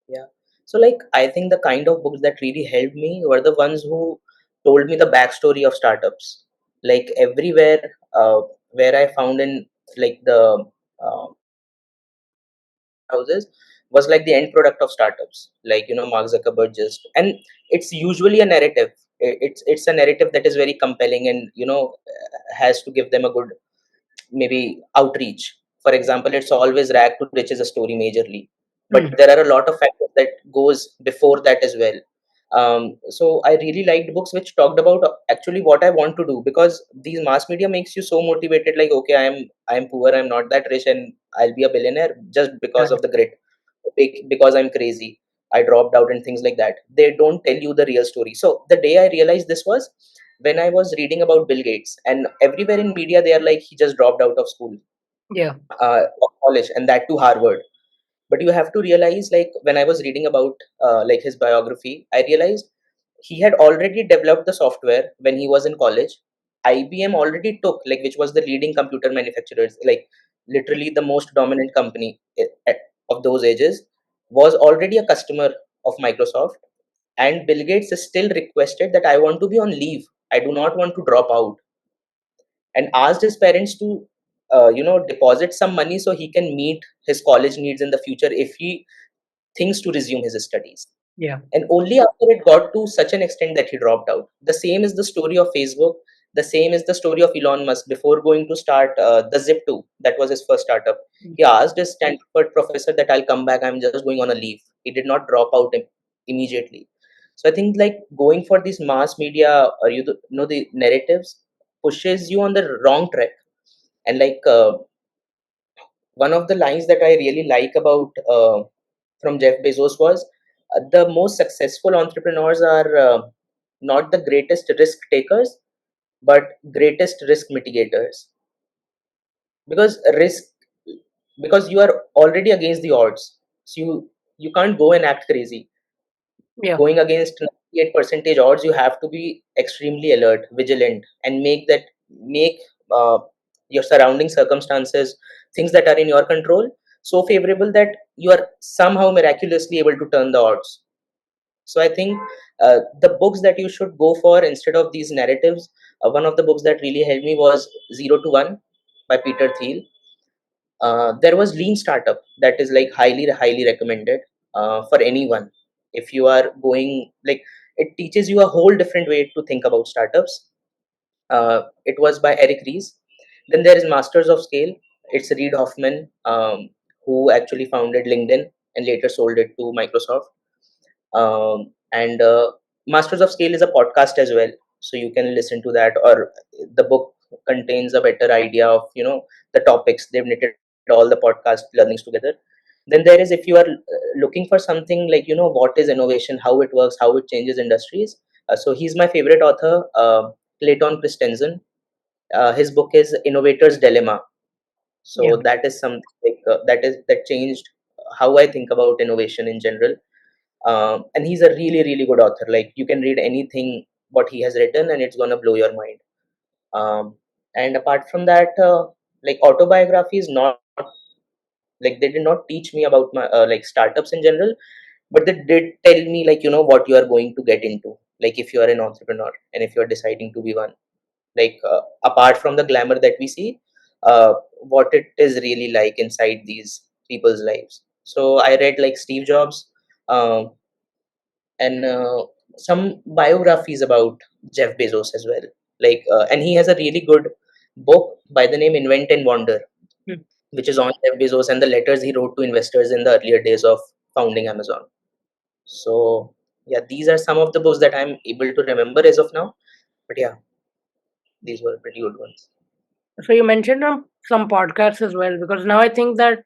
Yeah. So like I think the kind of books that really helped me were the ones who told me the backstory of startups. Like everywhere where I found in like the houses was like the end product of startups. Like Mark Zuckerberg just, and it's usually a narrative. It's a narrative that is very compelling and has to give them a good maybe outreach. For example, it's always rag to riches a story majorly, but Hmm. there are a lot of factors that goes before that as well. So I really liked books which talked about actually what I want to do, because these mass media makes you so motivated, like, okay, I'm poor, I'm not that rich, and I'll be a billionaire just Yeah. because of the grit, because I'm crazy, I dropped out and things like that. They don't tell you the real story. So the day I realized this was when I was reading about Bill Gates, and everywhere in media they are like, he just dropped out of school, Yeah. of college, and that to Harvard. But you have to realize, like, when I was reading about like his biography, I realized he had already developed the software when he was in college. IBM already took, like, which was the leading computer manufacturers, like literally the most dominant company of those ages, was already a customer of Microsoft. And Bill Gates still requested that I want to be on leave, I do not want to drop out, and asked his parents to deposit some money so he can meet his college needs in the future if he thinks to resume his studies. Yeah. And only after it got to such an extent that he dropped out. The same is the story of Facebook. The same is the story of Elon Musk. Before going to start the Zip2, that was his first startup, he asked his Stanford professor that I'll come back, I'm just going on a leave. He did not drop out immediately. So I think, like, going for these mass media, or know the narratives, pushes you on the wrong track. And like, one of the lines that I really like about from Jeff Bezos was, the most successful entrepreneurs are not the greatest risk takers, but greatest risk mitigators. Because risk, because you are already against the odds, so you can't go and act crazy. Yeah. Going against 98 percentage odds, you have to be extremely alert, vigilant, and make uh, your surrounding circumstances, things that are in your control, so favorable that you are somehow miraculously able to turn the odds. So I think the books that you should go for instead of these narratives, one of the books that really helped me was Zero to One by Peter Thiel. There was Lean Startup, that is like highly recommended for anyone. If you are going, like, it teaches you a whole different way to think about startups. It was by Eric Ries. Then there is Masters of Scale. It's Reid Hoffman, who actually founded LinkedIn and later sold it to Microsoft. And Masters of Scale is a podcast as well, so you can listen to that. Or the book contains a better idea of the topics. They've knitted all the podcast learnings together. Then there is, if you are looking for something like, what is innovation, how it works, how it changes industries. So he's my favorite author, Clayton Christensen. His book is Innovator's Dilemma. Yeah. So that is something like, that changed how I think about innovation in general. And he's a really good author. Like, you can read anything what he has written and it's gonna blow your mind. And apart from that, like, autobiography is not, like, they did not teach me about my like startups in general, but they did tell me, like, what you are going to get into, like, if you are an entrepreneur and if you are deciding to be one. Like, apart from the glamour that we see, what it is really like inside these people's lives. So I read like Steve Jobs, um, and some biographies about Jeff Bezos as well. Like, and he has a really good book by the name Invent and Wander, Hmm. which is on Jeff Bezos and the letters he wrote to investors in the earlier days of founding Amazon. So yeah, these are some of the books that I'm able to remember as of now. But yeah, these were pretty good ones. So you mentioned some podcasts as well, because now I think that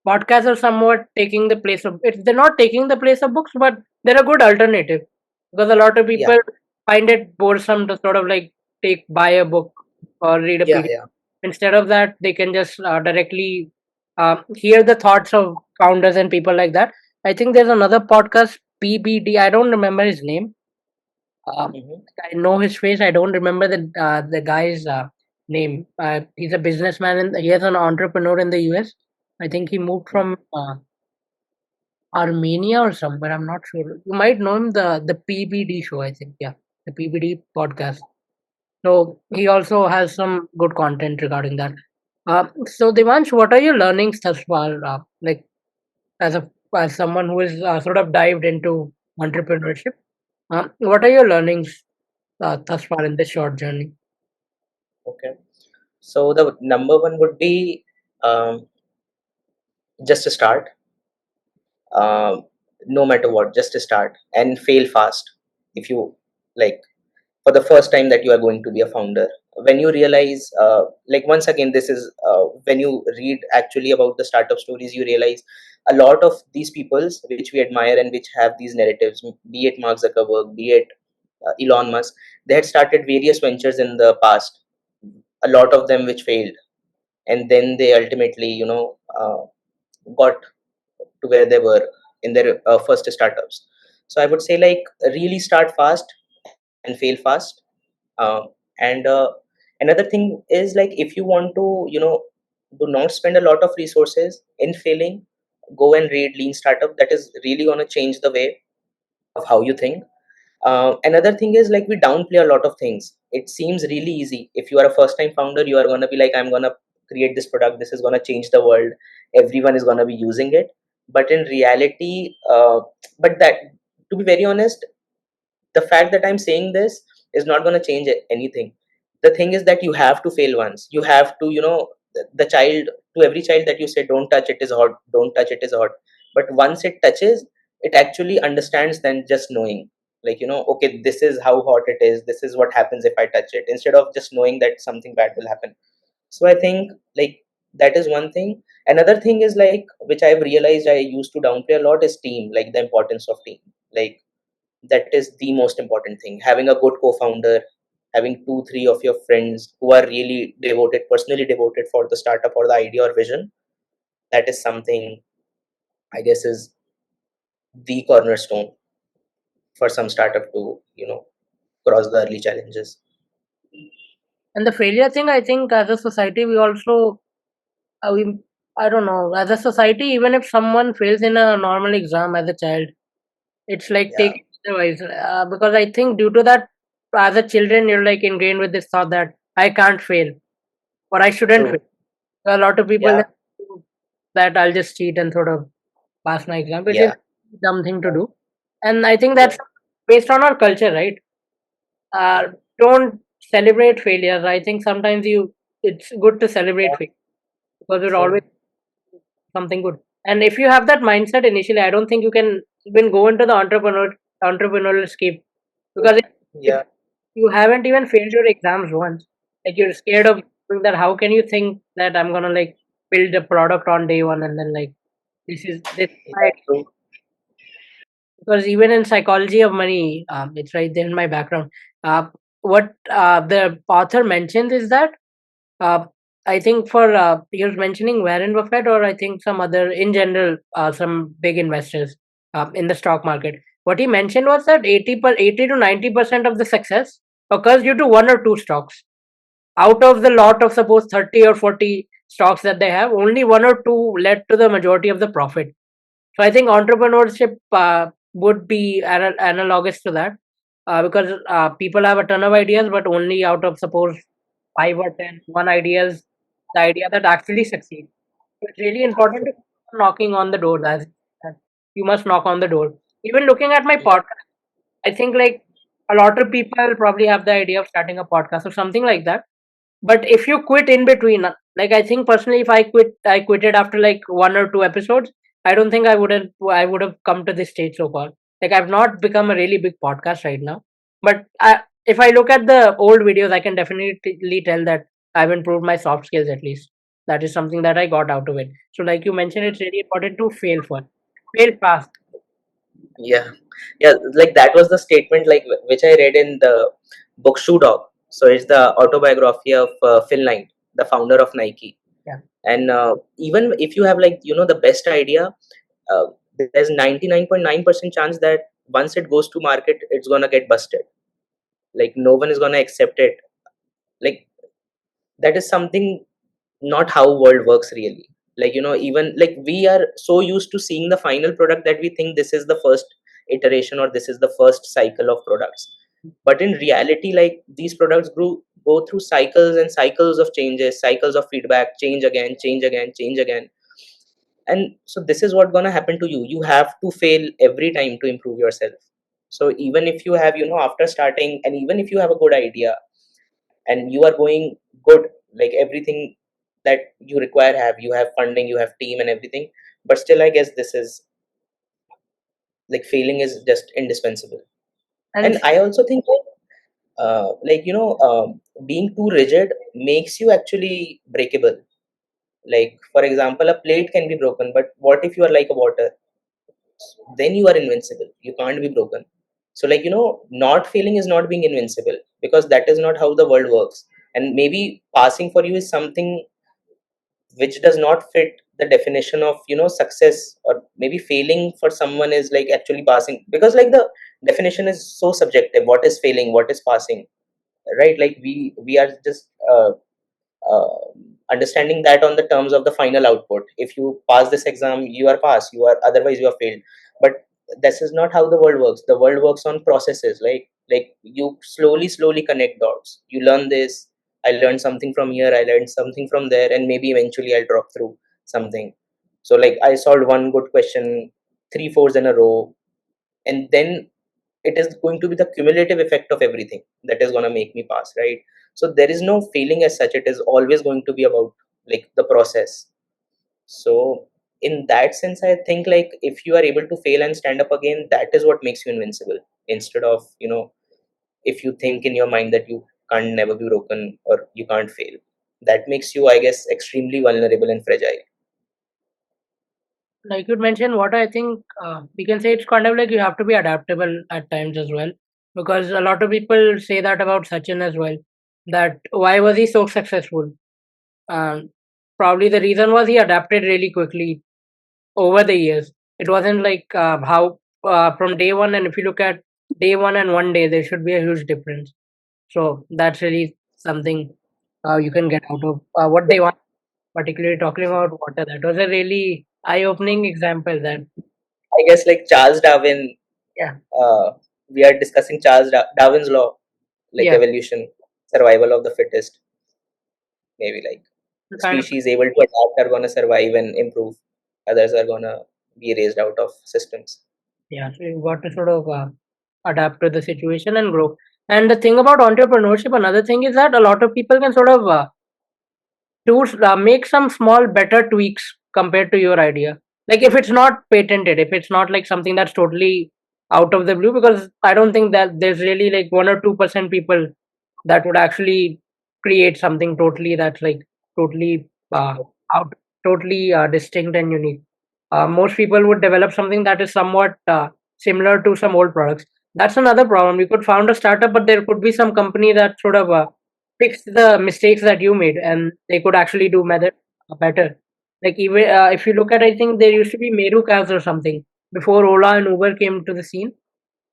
podcasts are somewhat taking the place of it. They're not taking the place of books, but they're a good alternative, because a lot of Yeah, people find it boresome to sort of like buy a book or read a yeah, PDF. yeah. Instead of that, they can just directly hear the thoughts of founders and people like that. I think there's another podcast, PBD. I don't remember his name. Um, Hmm. I know his face. I don't remember the guy's name. He's a businessman and he is an entrepreneur in the US. I think he moved from Armenia or somewhere. I'm not sure. You might know him, the PBD show. I think, yeah, the PBD podcast. So he also has some good content regarding that. So Devansh, what are your learnings thus far? Like, as a as someone who is sort of dived into entrepreneurship, what are your learnings thus far in this short journey? Okay. So the number one would be, um, just to start, um, no matter what, just to start and fail fast. If you like, for the first time that you are going to be a founder, when you realize, like, once again, this is, when you read actually about the startup stories, you realize a lot of these peoples which we admire and which have these narratives, be it Mark Zuckerberg, be it Elon Musk, they had started various ventures in the past, a lot of them which failed, and then they ultimately, got to where they were in their first startups. So I would say, like, really start fast and fail fast. And another thing is, like, if you want to, do not spend a lot of resources in failing, go and read Lean Startup. That is really going to change the way of how you think. Another thing is, like, we downplay a lot of things. It seems really easy. If you are a first time founder, you are going to be like, I'm going to create this product, this is going to change the world, everyone is going to be using it. But in reality, but that, to be very honest, the fact that I'm saying this is not going to change anything. The thing is that you have to fail once. You have to, the child, to every child that you say, don't touch it is hot, don't touch it is hot. But once it touches, it actually understands than just knowing. Like, okay, this is how hot it is. This is what happens if I touch it, instead of just knowing that something bad will happen. So I think, like, that is one thing. Another thing is, like, which I've realized I used to downplay a lot, is team, like the importance of team. Like, that is the most important thing. Having a good co-founder, having 2 3 of your friends who are really devoted, personally devoted for the startup or the idea or vision, that is something, I guess, is the cornerstone for some startup to, cross the early challenges. And the failure thing, I think, as a society, we also, we, I don't know, as a society, even if someone fails in a normal exam as a child, it's like Yeah, taking otherwise. Because I think due to that, as a children, you're like ingrained with this thought that I can't fail or I shouldn't true. fail. A lot of people Yeah, that I'll just cheat and sort of pass my exam, which is yeah, a dumb thing to do. And I think that's based on our culture, right? Uh, don't celebrate failures. I think sometimes it's good to celebrate failure because it always true. something good. And if you have that mindset initially, I don't think you can even go into the entrepreneurial scheme because if Yeah, you haven't even failed your exams once, like you're scared of doing that, how can you think that I'm gonna like build a product on day one and then like this is my yeah, true. because even in psychology of money, it's right there in my background. What the author mentions is that uh, I think for he was mentioning Warren Buffett or I think some other in general some big investors in the stock market. What he mentioned was that 80 to 90% of the success occurs due to one or two stocks. Out of the lot of suppose 30 or 40 stocks that they have, only one or two led to the majority of the profit. So I think entrepreneurship would be analogous to that because people have a ton of ideas, but only out of suppose 5 or 10, one idea is the idea that actually succeeds. So it's really important to keep knocking on the door. As you must knock on the door. Even looking at my Yeah, podcast, I think like a lot of people probably have the idea of starting a podcast or something like that, but if you quit in between, like I think personally, if I quitted after like one or two episodes. I don't think I would have come to this stage so far. Like I've not become a really big podcast right now, but if I look at the old videos, I can definitely tell that I've improved my soft skills at least. That is something that I got out of it. So, like you mentioned, it's really important to fail first, fail fast. yeah, yeah. Like, that was the statement, like, which I read in the book Shoe Dog. So it's the autobiography of Phil Knight, the founder of Nike. Yeah. And even if you have, like, the best idea, uh, there's 99.9% chance that once it goes to market, it's gonna get busted. Like, no one is gonna accept it. Like, that is something, not how world works really. Like, even like, we are so used to seeing the final product that we think this is the first iteration or this is the first cycle of products. But in reality, like, these products go through cycles and cycles of changes, cycles of feedback, change again, change again, change again. And so this is what gonna happen to you. You have to fail every time to improve yourself. So even if you have, after starting, and even if you have a good idea and you are going good, like everything that you require have, you have funding, you have team and everything, but still I guess this is like failing is just indispensable. And And I also think being too rigid makes you actually breakable. Like for example, a plate can be broken, but what if you are like a water? Then you are invincible, you can't be broken. So not failing is not being invincible, because that is not how the world works. And maybe passing for you is something which does not fit the definition of success, or maybe failing for someone is like actually passing, because like the definition is so subjective. What is failing, what is passing, right? Like we are just uh, understanding that on the terms of the final output. If you pass this exam, you are passed, you are, otherwise you are failed. But this is not how the world works. The world works on processes. Like you slowly connect dots. You learn this, I learned something from here, I learned something from there, and maybe eventually I'll drop through something. So like I solved one good question 3 4s in a row, and then it is going to be the cumulative effect of everything that is going to make me pass, right? So there is no failing as such. It is always going to be about like the process. So in that sense, I think like if you are able to fail and stand up again, that is what makes you invincible. Instead of if you think in your mind that you can't never be broken or you can't fail, that makes you, I guess, extremely vulnerable and fragile. like you mentioned, what I think we can say, it's kind of like you have to be adaptable at times as well, because a lot of people say that about Sachin as well. That why was he so successful? Um, Probably the reason was he adapted really quickly over the years. It wasn't like how from day one, and if you look at day one and one day, there should be a huge difference. So that's really something you can get out of what they want. Particularly talking about water, that was a really eye-opening example. That I guess like Charles Darwin, yeah, uh, we are discussing Darwin's law, like yeah, evolution, survival of the fittest. Maybe like the kind of species able to adapt are gonna survive and improve. Others are gonna be raised out of systems. yeah. So you've got to sort of adapt to the situation and grow. And the thing about entrepreneurship, another thing is that a lot of people can sort of make some small better tweaks compared to your idea. Like if it's not patented, if it's not like something that's totally out of the blue, because I don't think that there's really like 1 or 2% people that would actually create something totally that's like totally out, totally distinct and unique. Most people would develop something that is somewhat similar to some old products. That's another problem. You could found a startup, but there could be some company that sort of fix the mistakes that you made, and they could actually do better. Like even if you look at, I think there used to be Meru cabs or something before Ola and Uber came to the scene.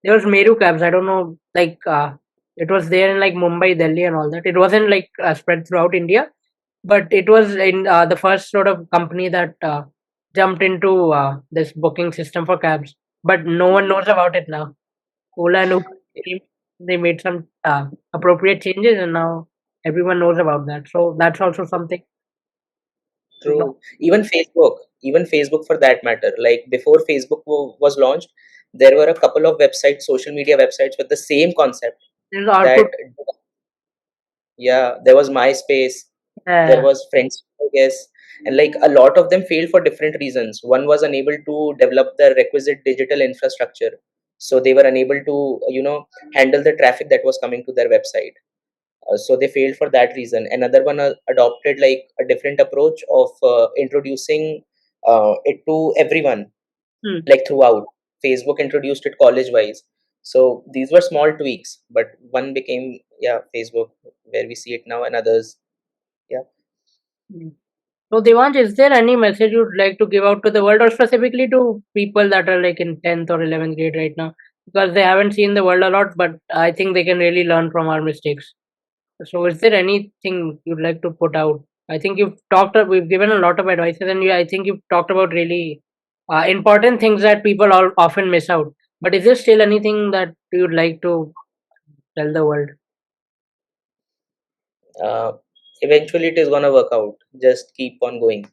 There was Meru cabs. I don't know, like it was there in like Mumbai, Delhi, and all that. It wasn't like spread throughout India, but it was in the first sort of company that jumped into this booking system for cabs. But no one knows about it now. Ola and Uber, they made some appropriate changes, and now everyone knows about that. So that's also something to know. True. Even Facebook for that matter. Like before Facebook was launched, there were a couple of websites, social media websites with the same concept. There's That Orkut. yeah, there was MySpace, there Uh, was Friends, I guess, and like a lot of them failed for different reasons. One was unable to develop the requisite digital infrastructure, so they were unable to handle the traffic that was coming to their website. So they failed for that reason. Another one adopted like a different approach of introducing it to everyone, hmm, like throughout. Facebook introduced it college wise. So these were small tweaks, but one became, yeah, Facebook, where we see it now, and others, yeah. hmm. So, Devansh, is there any message you'd like to give out to the world, or specifically to people that are like in 10th or 11th grade right now? Because they haven't seen the world a lot, but I think they can really learn from our mistakes. So, is there anything you'd like to put out? I think we've given a lot of advices, and I think you've talked about really important things that people all often miss out. But is there still anything that you'd like to tell the world? uh, Eventually it is going to work out, just keep on going.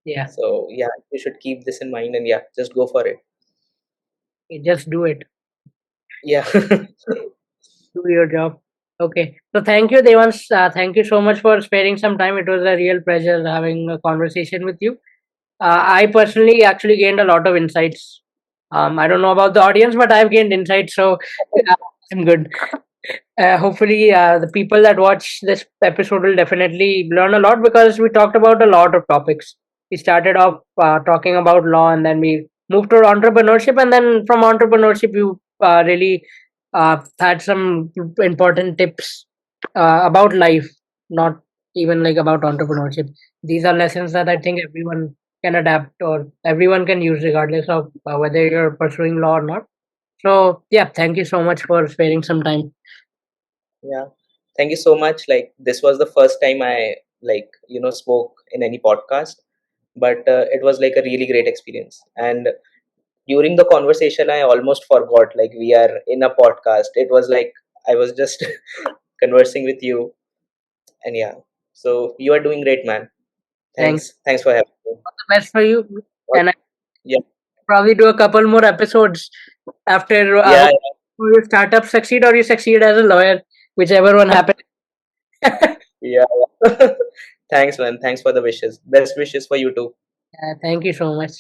Yeah, So yeah, you should keep this in mind, and yeah, just go for it. just do it. Yeah. Do your job. Okay. So thank you, Devansh. Thank you so much for sparing some time. It was a real pleasure having a conversation with you. I personally actually gained a lot of insights. I don't know about the audience, but I've gained insights, so I'm good. Hopefully, the people that watch this episode will definitely learn a lot because we talked about a lot of topics. We started off talking about law, and then we moved to entrepreneurship, and then from entrepreneurship, you really had some important tips about life, not even like about entrepreneurship. These are lessons that I think everyone can adapt or everyone can use, regardless of whether you're pursuing law or not. So, yeah, thank you so much for sparing some time. Yeah. Thank you so much. Like, this was the first time I, like, spoke in any podcast, but it was like a really great experience. And during the conversation, I almost forgot, like, we are in a podcast. It was like I was just conversing with you. And yeah, so you are doing great, man. Thanks. Thanks for having me. The best for you. And I Yeah. probably do a couple more episodes after Yeah. your startup succeed or you succeed as a lawyer, whichever one happens. Yeah. Thanks, man. Thanks for the wishes. Best wishes for you too. Thank you so much.